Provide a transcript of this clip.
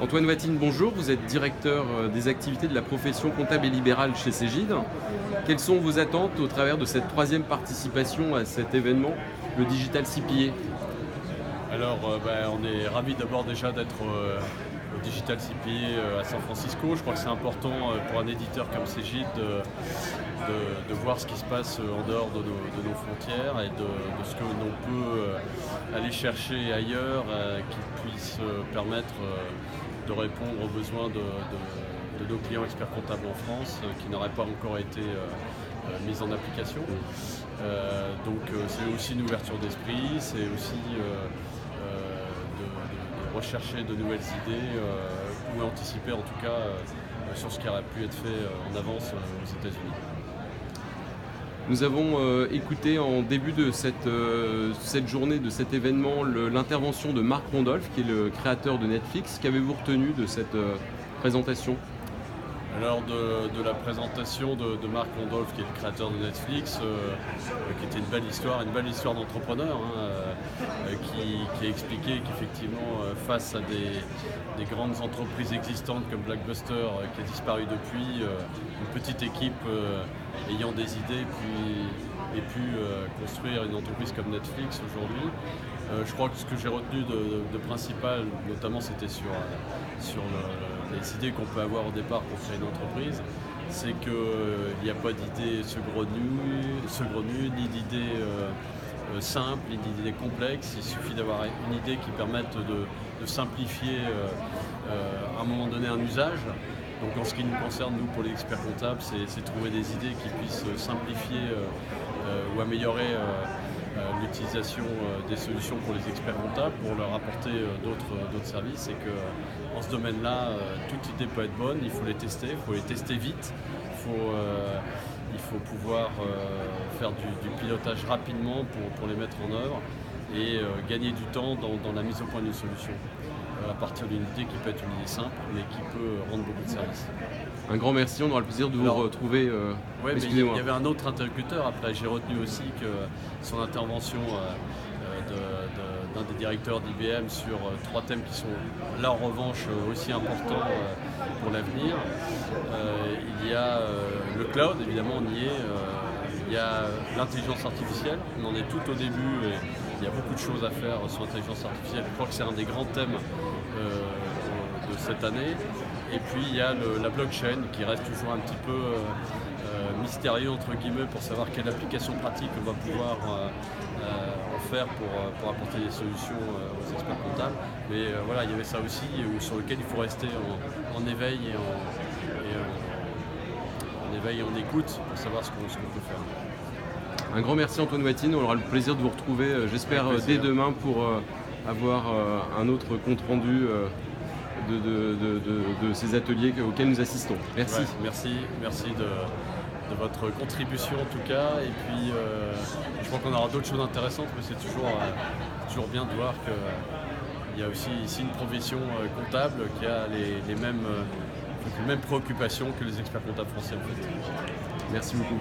Antoine Watine, bonjour. Vous êtes directeur des activités de la profession comptable et libérale chez Cegid. Quelles sont vos attentes au travers de cette troisième participation à cet événement, le Digital CPA? Alors, on est ravis d'abord déjà d'être au Digital CPA à San Francisco. Je crois que c'est important pour un éditeur comme Cegid de voir ce qui se passe en dehors de nos frontières et de ce que l'on peut aller chercher ailleurs qui puisse permettre de répondre aux besoins de nos clients experts comptables en France qui n'auraient pas encore été mis en application. Donc c'est aussi une ouverture d'esprit, c'est aussi de rechercher de nouvelles idées ou anticiper en tout cas sur ce qui aurait pu être fait en avance aux États-Unis. Nous avons écouté en début de cette journée, de cet événement, l'intervention de Marc Randolph, qui est le créateur de Netflix. Qu'avez-vous retenu de cette présentation ? Alors de la présentation de Marc Randolph, qui est le créateur de Netflix, qui était une belle histoire d'entrepreneur, qui a expliqué qu'effectivement face à des grandes entreprises existantes comme Blockbuster qui a disparu depuis, une petite équipe ayant des idées et pu construire une entreprise comme Netflix aujourd'hui. Je crois que ce que j'ai retenu de principal, notamment c'était sur les idées qu'on peut avoir au départ pour créer une entreprise, c'est qu'il n'y a pas d'idées saugrenues, ni d'idées simples, ni d'idées complexes. Il suffit d'avoir une idée qui permette de simplifier à un moment donné un usage. Donc en ce qui nous concerne, nous, pour les experts comptables, c'est trouver des idées qui puissent simplifier ou améliorer l'utilisation des solutions pour les experts comptables, pour leur apporter d'autres services, et que en ce domaine-là, toute idée peut être bonne, il faut les tester vite, il faut pouvoir faire du pilotage rapidement pour les mettre en œuvre et gagner du temps dans la mise au point d'une solution, à partir d'une idée qui peut être une idée simple, mais qui peut rendre beaucoup de services. Un grand merci, on aura le plaisir de vous retrouver. Oui, mais il y avait un autre interlocuteur après. J'ai retenu aussi que son intervention d'un des directeurs d'IBM sur trois thèmes qui sont là en revanche aussi importants pour l'avenir. Il y a le cloud, évidemment on y est. Il y a l'intelligence artificielle, on en est tout au début et il y a beaucoup de choses à faire sur l'intelligence artificielle. Je crois que c'est un des grands thèmes de cette année. Et puis il y a la blockchain qui reste toujours un petit peu mystérieux entre guillemets pour savoir quelle application pratique on va pouvoir en faire pour apporter des solutions aux experts comptables. Mais voilà, il y avait ça aussi sur lequel il faut rester en éveil et en écoute pour savoir ce qu'on peut faire. Un grand merci Antoine Watine, on aura le plaisir de vous retrouver, j'espère, dès demain pour avoir un autre compte rendu de ces ateliers auxquels nous assistons. Merci. Ouais, merci de votre contribution en tout cas. Et puis je crois qu'on aura d'autres choses intéressantes, mais c'est toujours bien de voir qu'il y a aussi ici une profession comptable qui a les mêmes préoccupations que les experts comptables français en fait. Merci beaucoup.